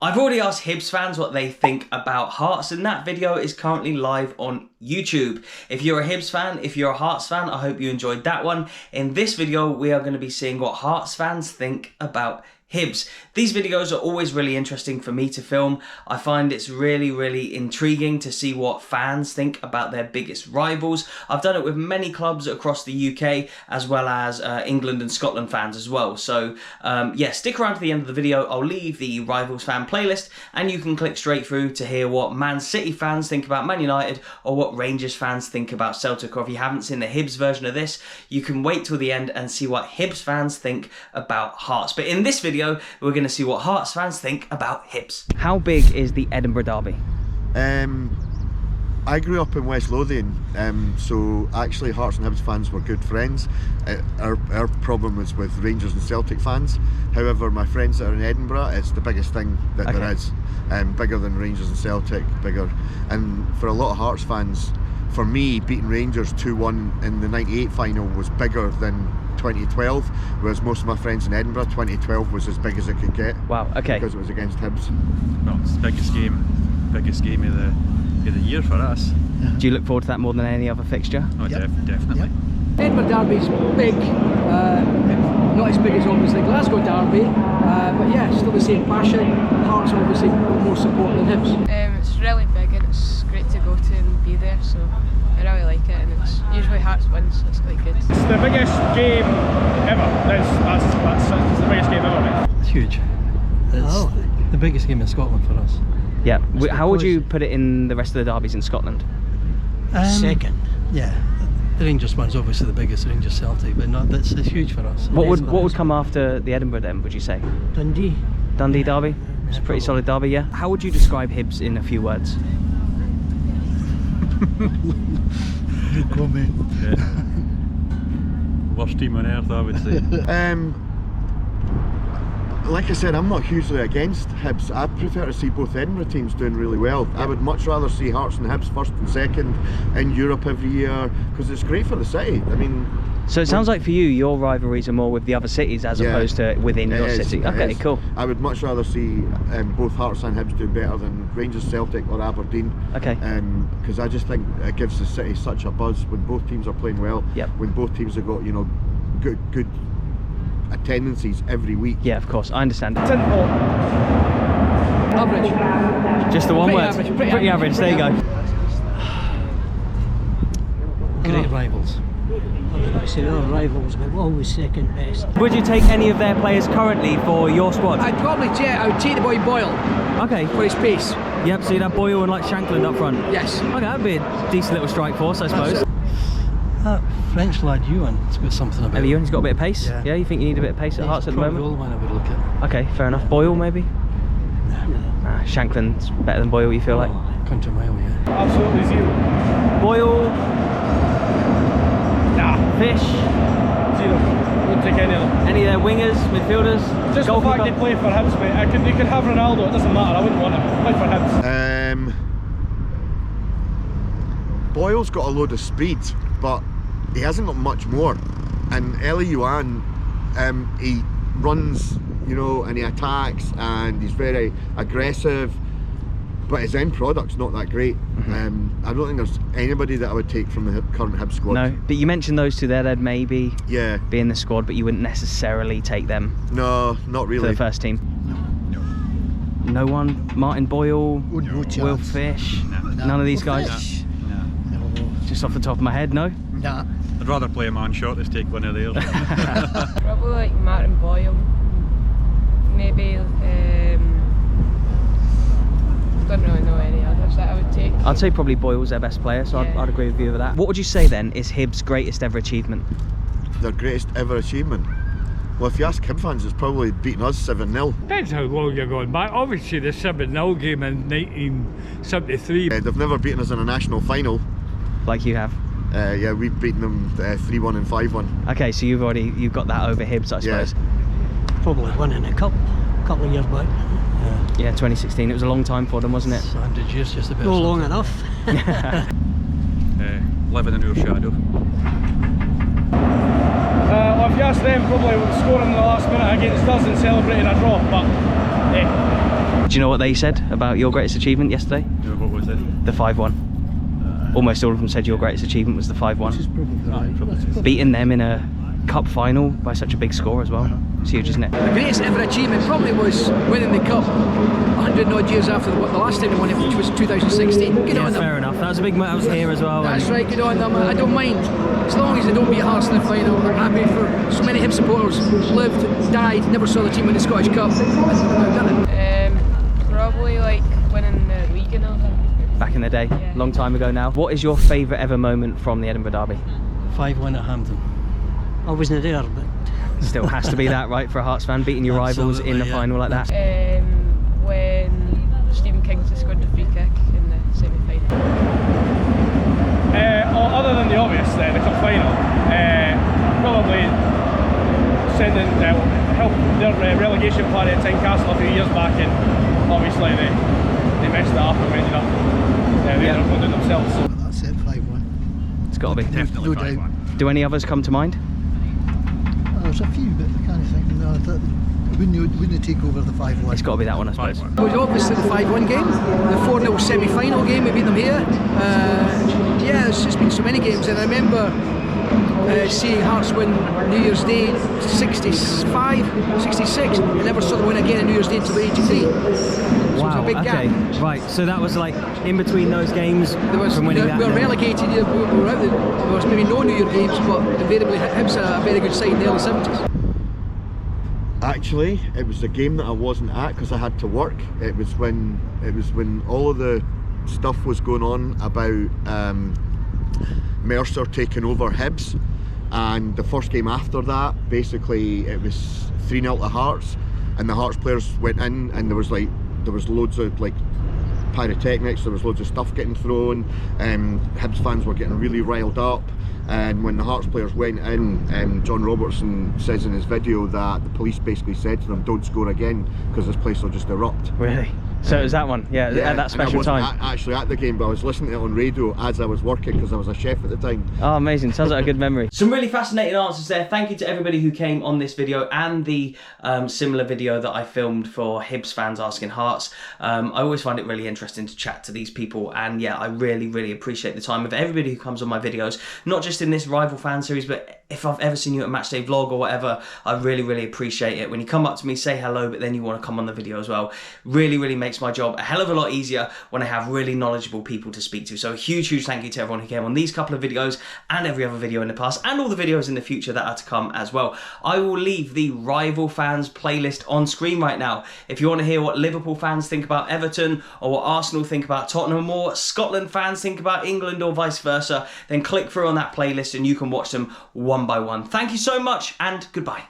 I've already asked Hibs fans what they think about Hearts, and that video is currently live on YouTube. If you're a Hibs fan, if you're a Hearts fan, I hope you enjoyed that one. In this video, we are going to be seeing what Hearts fans think about Hibs. These videos are always really interesting for me to film. I find it's really intriguing to see what fans think about their biggest rivals. I've done it with many clubs across the UK, as well as England and Scotland fans as well. So yeah, stick around to the end of the video. I'll leave the Rivals fan playlist and you can click straight through to hear what Man City fans think about Man United or what Rangers fans think about Celtic. Or if you haven't seen the Hibs version of this, you can wait till the end and see what Hibs fans think about Hearts. But in this video, we're going to see what Hearts fans think about Hibs. How big is the Edinburgh Derby? I grew up in West Lothian, so actually Hearts and Hibs fans were good friends. Our problem was with Rangers and Celtic fans. However, my friends that are in Edinburgh, it's the biggest thing that there is. Bigger than Rangers and Celtic, bigger. And for a lot of Hearts fans, for me, beating Rangers 2-1 in the 98 final was bigger than 2012, whereas most of my friends in Edinburgh, 2012 was as big as it could get. Wow, okay. Because it was against Hibs. Well, it's the biggest game of the year for us. Yeah. Do you look forward to that more than any other fixture? Oh, definitely. Yep. Edinburgh Derby's big, not as big as obviously Glasgow Derby, but yeah, still the same passion. Hearts obviously more support than Hibs. It's really big and it's great to go to and be there, so I really like it, and it's usually Hearts wins, so it's quite good. It's the biggest game ever. It's the biggest game ever, mate. It's huge. It's the biggest game in Scotland for us. Yeah. How would you put it in the rest of the derbies in Scotland? Second. Yeah. The Rangers one's obviously the biggest, Rangers Celtic, but no, it's huge for us. What would come after the Edinburgh then, would you say? Dundee. Dundee derby? It's a pretty solid derby, yeah. How would you describe Hibs in a few words? No comment. Yeah. Worst team on earth, I would say. Like I said, I'm not hugely against Hibs. I prefer to see both Edinburgh teams doing really well. I would much rather see Hearts and Hibs first and second in Europe every year, because it's great for the city. I mean, so it sounds like for you, your rivalries are more with the other cities as opposed to within your city. Okay, cool. I would much rather see both Hearts and Hibs do better than Rangers, Celtic or Aberdeen. Okay. Because I just think it gives the city such a buzz when both teams are playing well. Yep. When both teams have got, you know, good attendances every week. Yeah, of course, I understand. Average. Just the one word. Pretty average. There you go. Great rivals. I say our rivals, but we're always second best. Would you take any of their players currently for your squad? I would take the boy Boyle. Okay. For his pace. Yep, so you'd have Boyle and like Shankland up front? Yes. Okay, that'd be a decent little strike force, I suppose. That French lad Ewan's got something about him. Ewan's got a bit of pace? Yeah. You think you need a bit of pace at Hearts at the moment? Probably the only one I would look at. Okay, fair enough. Boyle maybe? No. Shankland's better than Boyle, you feel like? Country mile, yeah. Absolutely zero. Boyle? Nah. Fish? Zero. Wouldn't take any of them. Any of their wingers, midfielders? Just the fact they play for Hibs, mate. You could have Ronaldo, it doesn't matter, I wouldn't want him. Play for Hibs. Boyle's got a load of speed, but he hasn't got much more. And Elie Youan, he runs, you know, and he attacks and he's very aggressive, but his end product's not that great. I don't think there's anybody that I would take from the current Hibs squad. No, but you mentioned those two there, they'd maybe be in the squad, but you wouldn't necessarily take them. No, not really. For the first team. No one? Martin Boyle, Will Fish, none of these guys? No. Just off the top of my head, no? Nah. I'd rather play a man shot than take one of theirs. Probably like Martin Boyle, maybe don't really know any others that I would take. I'd say probably Boyle's their best player, so I'd agree with you with that. What would you say then is Hibs' greatest ever achievement? Their greatest ever achievement? Well, if you ask Hibs fans, it's probably beating us 7-0. Depends how long you're going back. Obviously the 7-0 game in 1973. They've never beaten us in a national final. Like you have? Yeah, we've beaten them 3-1 and 5-1. Okay, so you've got that over Hibs, I suppose. Probably winning a couple of years back. Yeah, 2016. It was a long time for them, wasn't it? 100 years just about. No long enough. Living in your shadow. Well, if you ask them, probably scoring in the last minute against us and celebrating a draw, but Do you know what they said about your greatest achievement yesterday? Yeah, what was it? The 5-1. Almost all of them said your greatest achievement was the 5-1. Which is probably right. Beating them in a cup final by such a big score as well. It's huge, isn't it? The greatest ever achievement probably was winning the cup 100 odd years after the last time they won it, which was 2016. Good on them. Fair enough. That was a big moment. I was here as well. That's right, good on them. I don't mind. As long as they don't beat Hearts in the final, I'm happy for so many Hibs supporters lived, died, never saw the team win the Scottish Cup. Probably like winning the league and all that. Back in the day, Yeah. long time ago now. What is your favourite ever moment from the Edinburgh Derby? 5-1 at Hampden. I wasn't there, but Still has to be that, right, for a Hearts fan, beating your rivals in the Absolutely, yeah. final like that. When Stephen Kingsley scored the free kick in the semi-final. Other than the obvious, the cup final, probably sending help their relegation party at Tynecastle a few years back, and obviously they messed it up and ended up they were going to themselves. So. that's it, 5-1. It's got to be. Definitely No doubt. 5-1. Do any others come to mind? There's a few, but I can't think. No, wouldn't take over the 5-1. It's got to be that one, I suppose. 5-1. It was obviously the 5-1 game, the 4-0 semi-final game, we beat them here. Yeah, there's just been so many games, and I remember seeing Hearts win New Year's Day 65, 66, and never saw them win again on New Year's Day until 83. So it was a big gap. Right, so that was like in between those games There was, from winning that. we were relegated, we were out there was maybe no New Year games, but invariably Hibs had a very good side in the early 70s. Actually, it was the game that I wasn't at because I had to work. It was when all of the stuff was going on about Mercer taking over Hibs, and the first game after that, basically it was 3-0 to Hearts, and the Hearts players went in, and there was loads of like pyrotechnics, there was loads of stuff getting thrown, Hibs fans were getting really riled up. And when the Hearts players went in, John Robertson says in his video that the police basically said to them, don't score again because this place will just erupt. Really? So it was that one, yeah, at that special and I wasn't time. actually at the game, but I was listening to it on radio as I was working because I was a chef at the time. Oh, amazing. Sounds like a good memory. Some really fascinating answers there. Thank you to everybody who came on this video and the similar video that I filmed for Hibs fans asking Hearts. I always find it really interesting to chat to these people, and yeah, I really, really appreciate the time of everybody who comes on my videos, not just in this rival fan series, but if I've ever seen you at Matchday Vlog or whatever, I really, really appreciate it. When you come up to me, say hello, but then you want to come on the video as well. Really, really makes my job a hell of a lot easier when I have really knowledgeable people to speak to. So a huge, huge thank you to everyone who came on these couple of videos and every other video in the past and all the videos in the future that are to come as well. I will leave the Rival Fans playlist on screen right now. If you want to hear what Liverpool fans think about Everton, or what Arsenal think about Tottenham, or what Scotland fans think about England, or vice versa, then click through on that playlist and you can watch them one by one. Thank you so much, and goodbye.